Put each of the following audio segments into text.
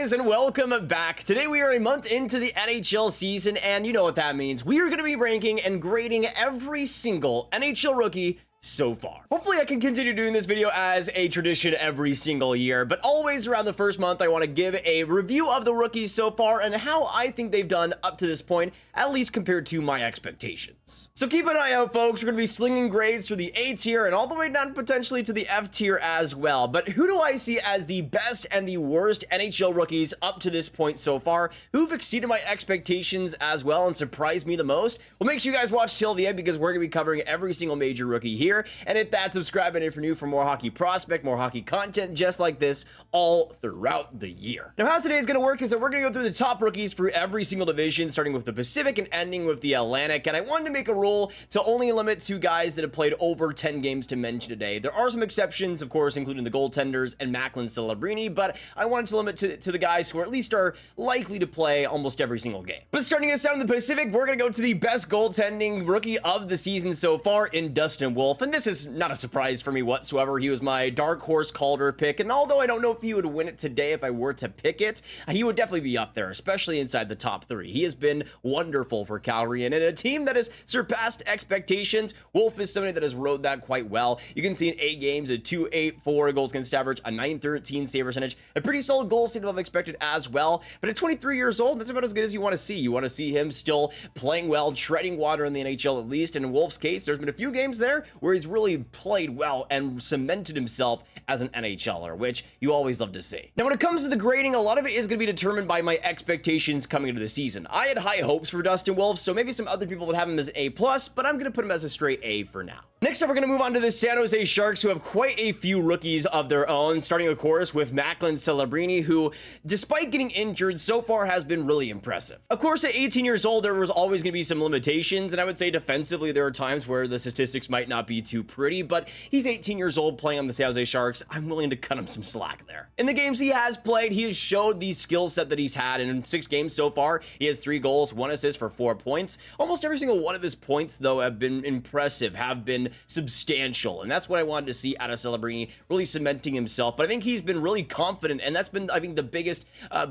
guys, and welcome back. Today we are a month into the NHL season, and you know what that means. We are going to be ranking and grading every single NHL rookie so far. Hopefully I can continue doing this video as a tradition every single year, but always around the first month I want to give a review of the rookies so far and how I think they've done up to this point, at least compared to my expectations. So keep an eye out, folks. We're going to be slinging grades through the A tier and all the way down potentially to the F tier as well. But who do I see as the best and the worst NHL rookies up to this point so far, who've exceeded my expectations as well and surprised me the most? Well, make sure you guys watch till the end because we're going to be covering every single major rookie here. And hit that subscribe button if you're new for more hockey prospect, more hockey content just like this all throughout the year. Now, how today is going to work is that we're going to go through the top rookies for every single division, starting with the Pacific and ending with the Atlantic. And I wanted to make a rule to only limit to guys that have played over 10 games to mention today. There are some exceptions, of course, including the goaltenders and Macklin, Celebrini, but I wanted to limit to the guys who at least are likely to play almost every single game. But starting us out in the Pacific, we're going to go to the best goaltending rookie of the season so far in Dustin Wolf. And this is not a surprise for me whatsoever. He was my dark horse Calder pick, and although I don't know if he would win it today if I were to pick it, he would definitely be up there, especially inside the top three. He has been wonderful for Calgary, and in a team that has surpassed expectations, Wolf is somebody that has rode that quite well. You can see in 8 games, a 2.84 goals against average, a 913 save percentage, a pretty solid goal save above expected as well. But at 23 years old, that's about as good as you want to see. You want to see him still playing well, treading water in the NHL at least, and in Wolf's case, there's been a few games there where he's really played well and cemented himself as an NHLer, which you always love to see. Now, when it comes to the grading, a lot of it is going to be determined by my expectations coming into the season. I had high hopes for Dustin Wolf, so maybe some other people would have him as A+, but I'm going to put him as a straight A for now. Next up, we're going to move on to the San Jose Sharks, who have quite a few rookies of their own, starting, of course, with Macklin Celebrini, who, despite getting injured, so far has been really impressive. Of course, at 18 years old, there was always going to be some limitations, and I would say defensively, there are times where the statistics might not be too pretty, but he's 18 years old playing on the San Jose Sharks. I'm willing to cut him some slack there. In the games he has played, he has showed the skill set that he's had, and in 6 games so far, he has 3 goals, 1 assist for 4 points. Almost every single one of his points, though, have been impressive, have been substantial, and that's what I wanted to see out of Celebrini, really cementing himself. But I think he's been really confident, and that's been, I think, the biggest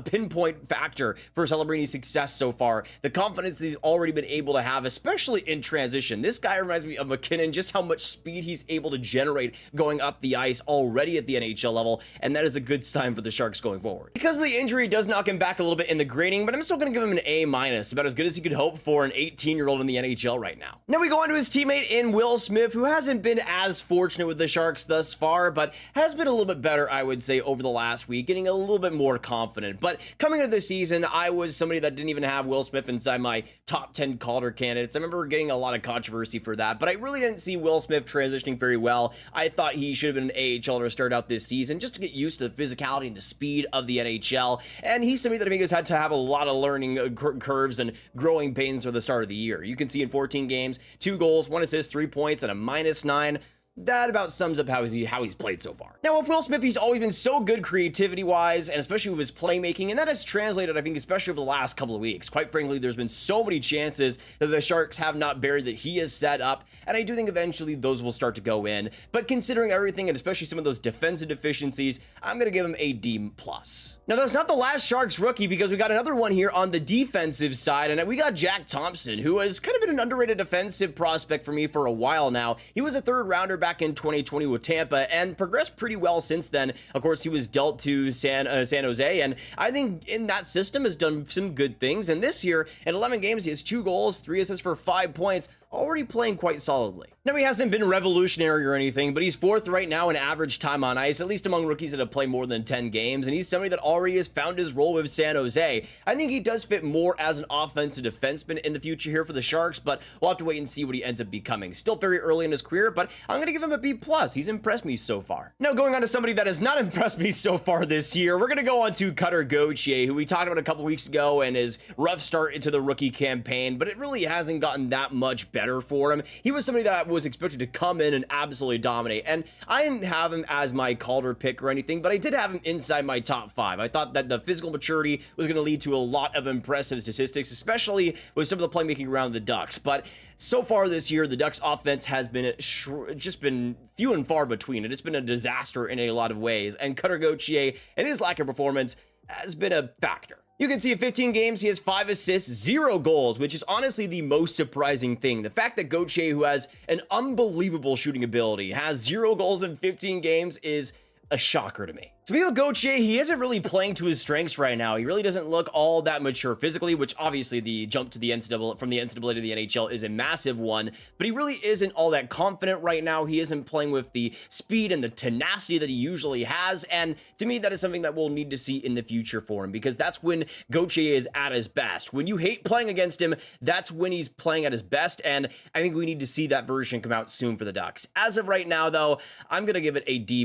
pinpoint factor for Celebrini's success so far. The confidence that he's already been able to have, especially in transition. This guy reminds me of McKinnon, just how much speed he's able to generate going up the ice already at the NHL level, and that is a good sign for the Sharks going forward. Because of the injury, it does knock him back a little bit in the grading, but I'm still going to give him an A-, about as good as you could hope for an 18-year-old in the NHL right now. Now we go on to his teammate in Will Smith, who hasn't been as fortunate with the Sharks thus far, but has been a little bit better, I would say, over the last week, getting a little bit more confident. But coming into the season, I was somebody that didn't even have Will Smith inside my top 10 Calder candidates. I remember getting a lot of controversy for that, but I really didn't see Will Smith transitioning very well. I thought he should have been an AHL to start out this season just to get used to the physicality and the speed of the NHL, and he's somebody that I think has had to have a lot of learning curves and growing pains for the start of the year. You can see in 14 games, 2 goals, 1 assist, 3 points, and a -9. That about sums up how he's played so far. Now, with Will Smith, he's always been so good creativity-wise, and especially with his playmaking, and that has translated, I think, especially over the last couple of weeks. Quite frankly, there's been so many chances that the Sharks have not buried that he has set up, and I do think eventually those will start to go in. But considering everything, and especially some of those defensive deficiencies, I'm going to give him a D+. Now, that's not the last Sharks rookie, because we got another one here on the defensive side, and we got Jack Thompson, who has kind of been an underrated defensive prospect for me for a while now. He was a 3rd rounder back in 2020 with Tampa and progressed pretty well since then. Of course, he was dealt to San Jose, and I think in that system has done some good things. And this year, in 11 games, he has 2 goals, 3 assists for 5 points, already playing quite solidly. Now, he hasn't been revolutionary or anything, but he's 4th right now in average time on ice, at least among rookies that have played more than 10 games, and he's somebody that already has found his role with San Jose. I think he does fit more as an offensive defenseman in the future here for the Sharks, but we'll have to wait and see what he ends up becoming. Still very early in his career, but I'm going to give him a B+. He's impressed me so far. Now, going on to somebody that has not impressed me so far this year, we're going to go on to Cutter Gauthier, who we talked about a couple weeks ago, and his rough start into the rookie campaign, but it really hasn't gotten that much better for him. He was somebody that was expected to come in and absolutely dominate, and I didn't have him as my Calder pick or anything, but I did have him inside my top 5. I thought that the physical maturity was going to lead to a lot of impressive statistics, especially with some of the playmaking around the Ducks. But so far this year, the Ducks offense has been just been few and far between, and it's been a disaster in a lot of ways. And Cutter Gauthier and his lack of performance has been a factor. You can see in 15 games, he has 5 assists, 0 goals, which is honestly the most surprising thing. The fact that Gauthier, who has an unbelievable shooting ability, has 0 goals in 15 games is a shocker to me. Speaking of Gauthier, he isn't really playing to his strengths right now. He really doesn't look all that mature physically, which obviously the jump to the NCAA, from the NCAA to the NHL is a massive one, but he really isn't all that confident right now. He isn't playing with the speed and the tenacity that he usually has, and to me, that is something that we'll need to see in the future for him, because that's when Gauthier is at his best. When you hate playing against him, that's when he's playing at his best, and I think we need to see that version come out soon for the Ducks. As of right now, though, I'm going to give it a D-.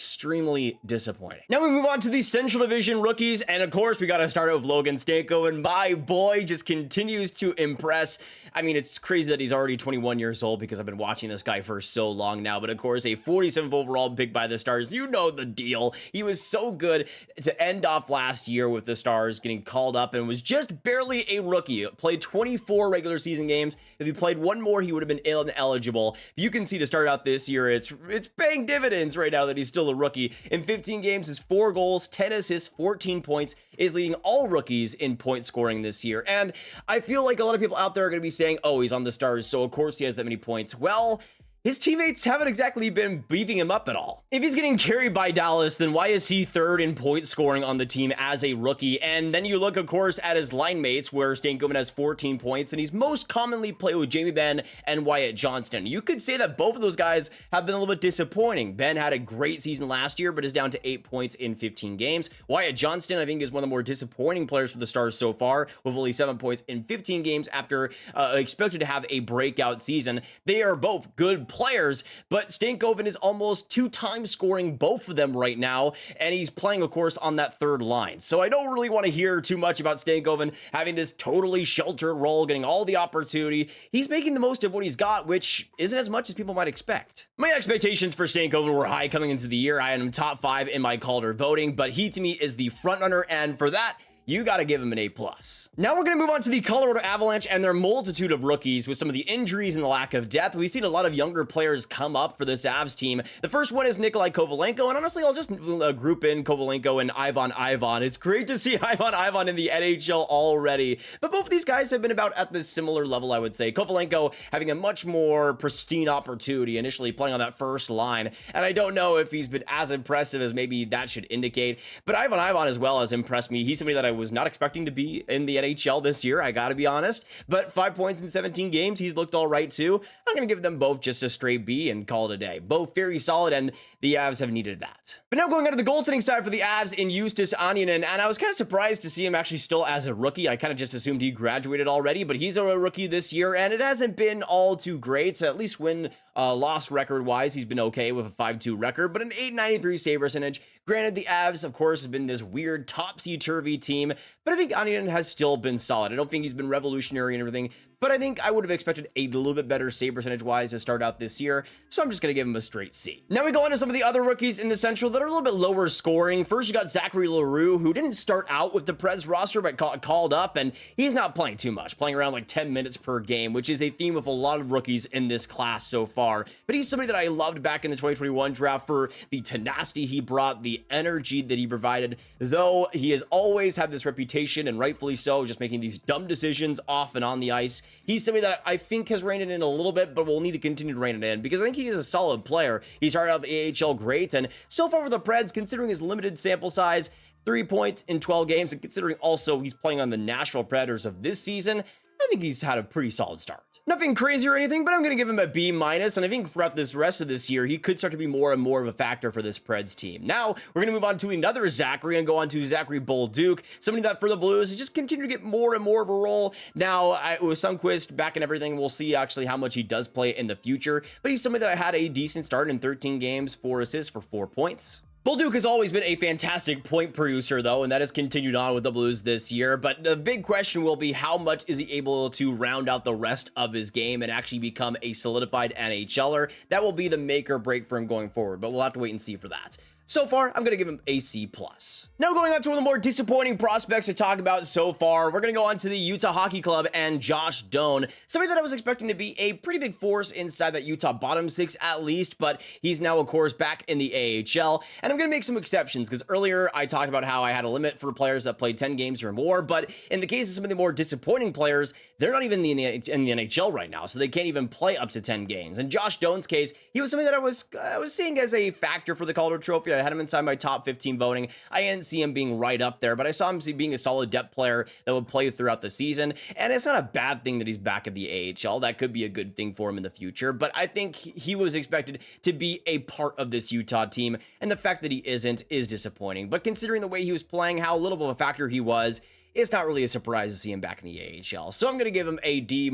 Extremely disappointing. Now we move on to the Central Division rookies, and of course we got to start out with Logan Stankoven. My boy just continues to impress. I mean, it's crazy that he's already 21 years old because I've been watching this guy for so long now, but of course a 47th overall pick by the Stars. You know the deal. He was so good to end off last year with the Stars, getting called up, and was just barely a rookie. Played 24 regular season games. If he played one more, he would have been ineligible. You can see to start out this year, it's paying dividends right now that he's still a rookie. In 15 games, his 4 goals, 10 assists, 14 points, is leading all rookies in point scoring this year. And I feel like a lot of people out there are going to be saying, oh, he's on the Stars, so of course he has that many points. Well, his teammates haven't exactly been beefing him up at all. If he's getting carried by Dallas, then why is he 3rd in point scoring on the team as a rookie? And then you look, of course, at his line mates, where Stankoven has 14 points, and he's most commonly played with Jamie Benn and Wyatt Johnston. You could say that both of those guys have been a little bit disappointing. Ben had a great season last year, but is down to 8 points in 15 games. Wyatt Johnston, I think, is one of the more disappointing players for the Stars so far, with only 7 points in 15 games after expected to have a breakout season. They are both good players, but Stankoven is almost 2 times scoring both of them right now, and he's playing, of course, on that 3rd line. So I don't really want to hear too much about Stankoven having this totally sheltered role, getting all the opportunity. He's making the most of what he's got, which isn't as much as people might expect. My expectations for Stankoven were high coming into the year. I had him top 5 in my Calder voting, but he to me is the front runner, and for that, you got to give him an A+. Now we're going to move on to the Colorado Avalanche and their multitude of rookies. With some of the injuries and the lack of depth, we've seen a lot of younger players come up for this Avs team. The first one is Nikolai Kovalenko, and honestly, I'll just group in Kovalenko and Ivan. It's great to see Ivan in the NHL already, but both of these guys have been about at the similar level, I would say. Kovalenko having a much more pristine opportunity, initially playing on that first line, and I don't know if he's been as impressive as maybe that should indicate, but Ivan as well has impressed me. He's somebody that I was not expecting to be in the NHL this year, I gotta be honest, but 5 points in 17 games, he's looked all right too. I'm gonna give them both just a straight B and call it a day. Both very solid, and the Avs have needed that. But now going on to the goaltending side for the Avs in Justus Annunen, and I was kind of surprised to see him actually still as a rookie. I kind of just assumed he graduated already, but he's a rookie this year, and it hasn't been all too great. So at least loss record wise, he's been okay with a 5-2 record, but an .893 save percentage. Granted, the Avs, of course, have been this weird topsy-turvy team, but I think Annunen has still been solid. I don't think he's been revolutionary and everything, but I think I would have expected a little bit better save percentage-wise to start out this year, so I'm just going to give him a straight C. Now we go on to some of the other rookies in the Central that are a little bit lower scoring. First, you got Zachary Leroux, who didn't start out with the Preds roster, but got called up, and he's not playing too much, playing around like 10 minutes per game, which is a theme with a lot of rookies in this class so far. But he's somebody that I loved back in the 2021 draft for the tenacity he brought, the energy that he provided, though he has always had this reputation, and rightfully so, just making these dumb decisions off and on the ice. He's somebody that I think has reined it in a little bit, but will need to continue to rein it in, because I think he is a solid player. He started out the AHL great, and so far with the Preds, considering his limited sample size, 3 points in 12 games, and considering also he's playing on the Nashville Predators of this season, I think he's had a pretty solid start. Nothing crazy or anything, but I'm going to give him a B-, and I think throughout this rest of this year, he could start to be more and more of a factor for this Preds team. Now, we're going to move on to another Zachary and go on to Zachary Bolduc, somebody that for the Blues has just continued to get more and more of a role. Now, with Sundqvist back and everything, we'll see actually how much he does play in the future, but he's somebody that had a decent start in 13 games, 4 assists for 4 points. Bolduc has always been a fantastic point producer, though, and that has continued on with the Blues this year. But the big question will be, how much is he able to round out the rest of his game and actually become a solidified NHLer? That will be the make or break for him going forward, but we'll have to wait and see for that. So far, I'm going to give him a C+. Now going on to one of the more disappointing prospects to talk about so far, we're going to go on to the Utah Hockey Club and Josh Doan, somebody that I was expecting to be a pretty big force inside that Utah bottom six at least, but he's now, of course, back in the AHL, and I'm going to make some exceptions, because earlier I talked about how I had a limit for players that played 10 games or more, but in the case of some of the more disappointing players, they're not even in the NHL right now, so they can't even play up to 10 games. In Josh Doan's case, he was something that I was seeing as a factor for the Calder Trophy. I had him inside my top 15 voting. I didn't see him being right up there, but I saw him being a solid depth player that would play throughout the season, and it's not a bad thing that he's back at the AHL. That could be a good thing for him in the future, but I think he was expected to be a part of this Utah team, and the fact that he isn't is disappointing. But considering the way he was playing, how little of a factor he was, it's not really a surprise to see him back in the AHL. So I'm going to give him a D-.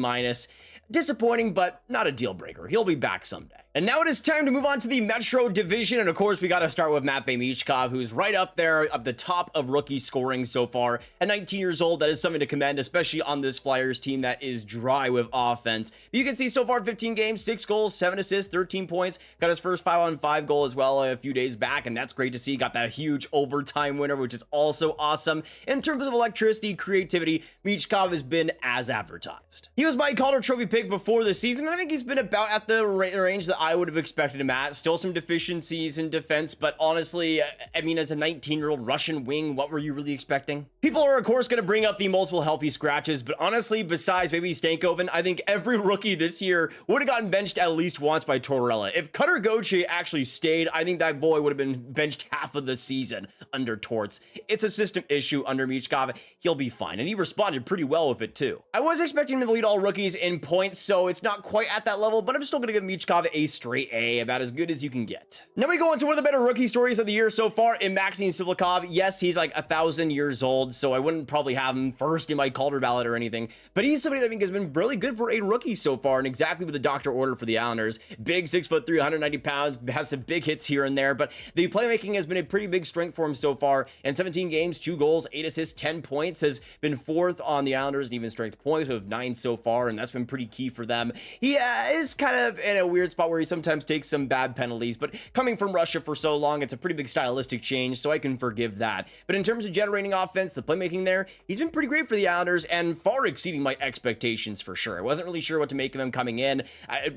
Disappointing, but not a deal breaker. He'll be back someday. And now it is time to move on to the Metro Division. And of course, we got to start with Matvei Michkov, who's right up there, up the top of rookie scoring so far. At 19 years old, that is something to commend, especially on this Flyers team that is dry with offense. You can see so far 15 games, 6 goals, 7 assists, 13 points. Got his first 5-on-5 goal as well a few days back, and that's great to see. Got that huge overtime winner, which is also awesome. In terms of electricity, creativity, Michkov has been as advertised. He was my Calder Trophy pick before the season, and I think he's been about at the range that I would have expected him at. Still some deficiencies in defense, but honestly, I mean, as a 19-year-old Russian wing, what were you really expecting? People are, of course, going to bring up the multiple healthy scratches, but honestly, besides maybe Stankoven, I think every rookie this year would have gotten benched at least once by Tortorella. If Cutter Gauthier actually stayed, I think that boy would have been benched half of the season under Torts. It's a system issue under Michkov. He'll be fine, and he responded pretty well with it too. I was expecting him to lead all rookies in points, so it's not quite at that level, but I'm still going to give Michkov a straight A, about as good as you can get. Now we go on to one of the better rookie stories of the year so far in Maxim Sivlikov. Yes, he's like 1,000 years old, so I wouldn't probably have him first in my Calder ballot or anything, but he's somebody that I think has been really good for a rookie so far, and exactly with the doctor order for the Islanders. Big 6'3", 190 pounds, has some big hits here and there, but the playmaking has been a pretty big strength for him so far. In 17 games, 2 goals, 8 assists, 10 points, has been 4th on the Islanders in even strength points with 9 so far, and that's been pretty key for them. He is kind of in a weird spot where he sometimes takes some bad penalties, but coming from Russia for so long, it's a pretty big stylistic change, so I can forgive that. But in terms of generating offense, the playmaking there, he's been pretty great for the Islanders and far exceeding my expectations for sure. I wasn't really sure what to make of him coming in.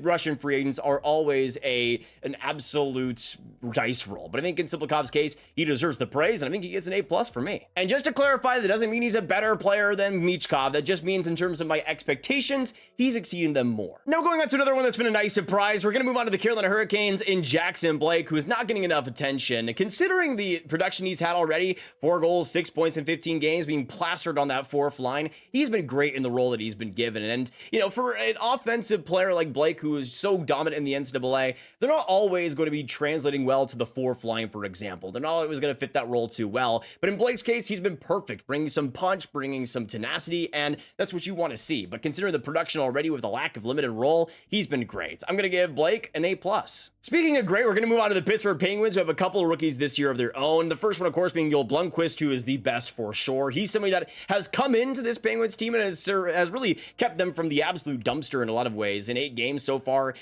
Russian free agents are always an absolute dice roll, but I think in Sivlikov's case, he deserves the praise, and I think he gets an A+ for me. And just to clarify, that doesn't mean he's a better player than Michkov. That just means in terms of my expectations, he's exceeding them more. Now going on to another one that's been a nice surprise, we're going to move on to the Carolina Hurricanes in Jackson Blake, who is not getting enough attention. Considering the production he's had already, 4 goals, 6 points in 15 games, being plastered on that 4th line, he's been great in the role that he's been given. And, you know, for an offensive player like Blake, who is so dominant in the NCAA, they're not always going to be translating well to the 4th line, for example. They're not always going to fit that role too well. But in Blake's case, he's been perfect, bringing some punch, bringing some tenacity, and that's what you want to see. But considering the production already with the lack of limited role, he's been great. I'm going to give Blake an A+. Speaking of great, we're going to move on to the Pittsburgh Penguins, who have a couple of rookies this year of their own. The first one, of course, being Joel Blomqvist, who is the best for sure. He's somebody that has come into this Penguins team and has really kept them from the absolute dumpster in a lot of ways. In 8 games so far,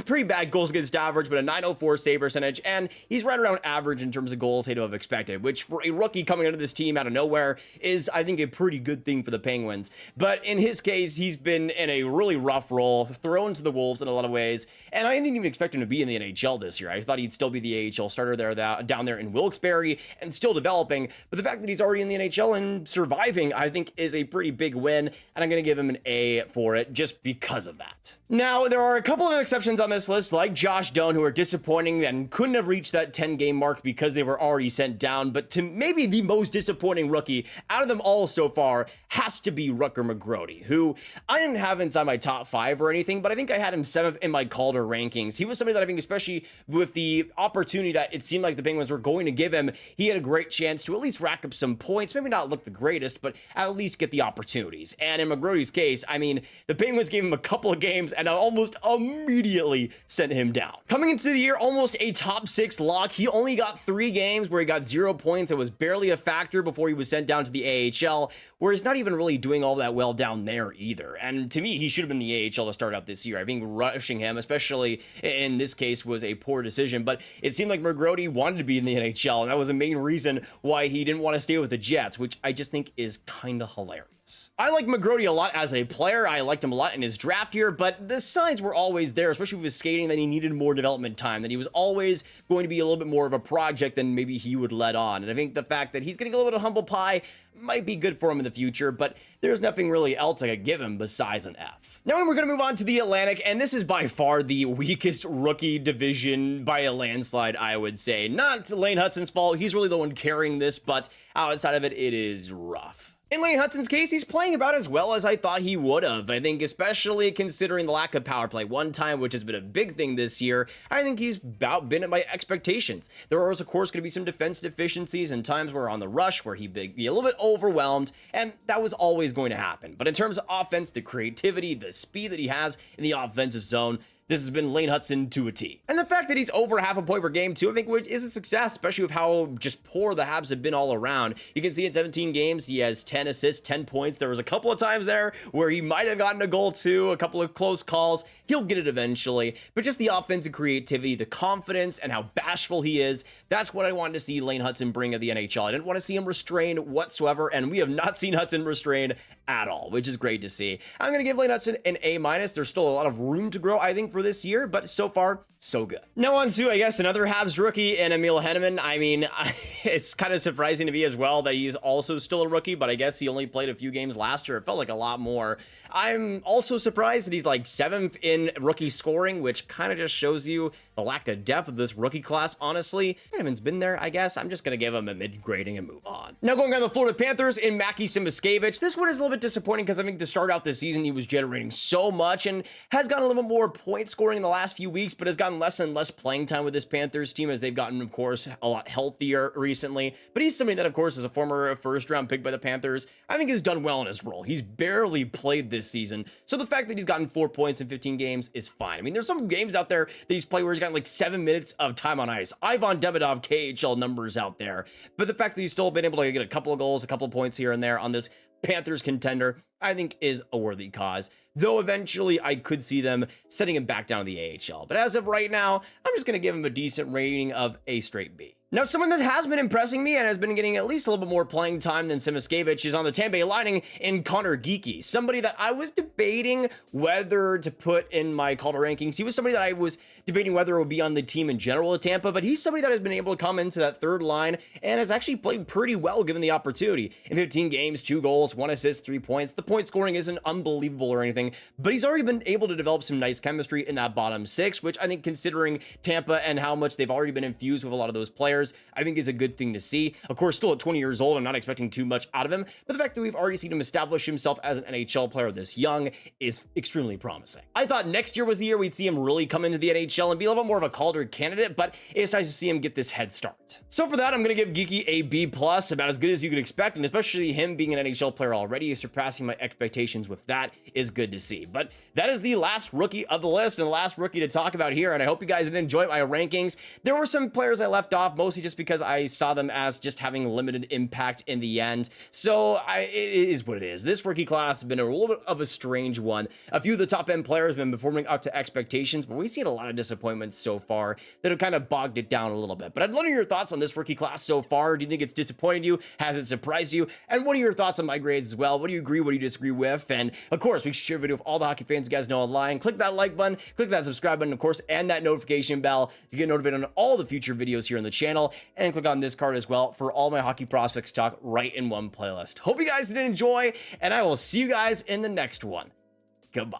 pretty bad goals against average, but a .904 save percentage, and he's right around average in terms of goals he'd have expected, which for a rookie coming into this team out of nowhere is, I think, a pretty good thing for the Penguins. But in his case, he's been in a really rough role, thrown to the Wolves in a lot of ways, and I didn't even expect him to be in the NHL this year. I thought he'd still be the AHL starter there, down there in Wilkes-Barre and still developing, but the fact that he's already in the NHL and surviving, I think, is a pretty big win, and I'm going to give him an A for it just because of that. Now, there are a couple of exceptions on this list, like Josh Doan, who are disappointing and couldn't have reached that 10-game mark because they were already sent down, but to maybe the most disappointing rookie out of them all so far has to be Rutger McGrody, who I didn't have inside my top 5 or anything, but I think I had him 7th in my Calder rankings. He was somebody that I think, especially with the opportunity that it seemed like the Penguins were going to give him, he had a great chance to at least rack up some points, maybe not look the greatest, but at least get the opportunities. And in McGrody's case, I mean, the Penguins gave him a couple of games and almost immediately sent him down. Coming into the year, almost a top 6 lock. He only got 3 games where he got 0 points. It was barely a factor before he was sent down to the AHL, where he's not even really doing all that well down there either. And to me, he should have been the AHL to start out this year. I think rushing him, especially obviously in this case was a poor decision, but it seemed like McGrody wanted to be in the NHL, and that was the main reason why he didn't want to stay with the Jets, which I just think is kind of hilarious. I like McGrody a lot as a player. I liked him a lot in his draft year, but the signs were always there, especially with his skating, that he needed more development time, that he was always going to be a little bit more of a project than maybe he would let on. And I think the fact that he's getting a little bit of humble pie might be good for him in the future, but there's nothing really else I could give him besides an F. Now we're going to move on to the Atlantic, and this is by far the weakest rookie division by a landslide, I would say. Not Lane Hutson's fault. He's really the one carrying this, but outside of it, it is rough. In Lane Hutson's case, he's playing about as well as I thought he would have. I think especially considering the lack of power play one time, which has been a big thing this year, I think he's about been at my expectations. There are, of course, going to be some defense deficiencies and times where on the rush where he'd be a little bit overwhelmed, and that was always going to happen. But in terms of offense, the creativity, the speed that he has in the offensive zone, this has been Lane Hutson to a T. And the fact that he's over half a point per game too, I think is a success, especially with how just poor the Habs have been all around. You can see in 17 games, he has 10 assists, 10 points. There was a couple of times there where he might have gotten a goal too, a couple of close calls. He'll get it eventually, but just the offensive creativity, the confidence, and how bashful he is, that's what I wanted to see Lane Hutson bring at the NHL. I didn't want to see him restrained whatsoever, and we have not seen Hutson restrained at all, which is great to see. I'm going to give Lane Hutson an A-. There's still a lot of room to grow, I think, for this year, but so far, so good. Now on to, I guess, another Habs rookie in Emil Henneman. I mean, it's kind of surprising to me as well that he's also still a rookie, but I guess he only played a few games last year. It felt like a lot more. I'm also surprised that he's like 7th in rookie scoring, which kind of just shows you the lack of depth of this rookie class, honestly. Henneman's been there, I guess. I'm just going to give him a mid-grading and move on. Now going on the Florida Panthers in Mackie Simaskevich. This one is a little bit disappointing because I think to start out this season, he was generating so much and has gotten a little bit more point scoring in the last few weeks, but has gotten less and less playing time with this Panthers team as they've gotten, of course, a lot healthier recently. But he's somebody that, of course, is a former first-round pick by the Panthers. I think has done well in his role. He's barely played this season, so the fact that he's gotten 4 points in 15 games is fine. I mean, there's some games out there that he's played where he's gotten like 7 minutes of time on ice. Ivan Demidov KHL numbers out there, but the fact that he's still been able to get a couple of goals, a couple of points here and there on this Panthers contender, I think is a worthy cause, though eventually I could see them setting him back down to the AHL. But as of right now, I'm just going to give him a decent rating of A straight B. Now, someone that has been impressing me and has been getting at least a little bit more playing time than Simaskevich is on the Tampa Bay Lightning in Connor Geekie, somebody that I was debating whether to put in my Calder rankings. He was somebody that I was debating whether it would be on the team in general at Tampa, but he's somebody that has been able to come into that third line and has actually played pretty well given the opportunity. In 15 games, 2 goals, 1 assist, 3 points. The point scoring isn't unbelievable or anything, but he's already been able to develop some nice chemistry in that bottom 6, which I think, considering Tampa and how much they've already been infused with a lot of those players, I think is a good thing to see. Of course, still at 20 years old, I'm not expecting too much out of him, but the fact that we've already seen him establish himself as an NHL player this young is extremely promising. I thought next year was the year we'd see him really come into the NHL and be a little bit more of a Calder candidate, but it's nice to see him get this head start. So for that, I'm going to give Geekie a B+, about as good as you could expect, and especially him being an NHL player already, surpassing my expectations with that is good to see. But that is the last rookie of the list and the last rookie to talk about here, and I hope you guys did enjoy my rankings. There were some players I left off, mostly just because I saw them as just having limited impact in the end. So it is what it is. This rookie class has been a little bit of a strange one. A few of the top end players have been performing up to expectations, but we've seen a lot of disappointments so far that have kind of bogged it down a little bit. But I'd love to hear your thoughts on this rookie class so far. Do you think it's disappointed you? Has it surprised you? And what are your thoughts on my grades as well? What do you agree? What do you disagree with? And of course, make sure to share a video with all the hockey fans you guys know online. Click that like button, click that subscribe button, of course, and that notification bell to get notified on all the future videos here on the channel. And click on this card as well for all my hockey prospects talk right in one playlist. Hope you guys did enjoy, and I will see you guys in the next one. Goodbye.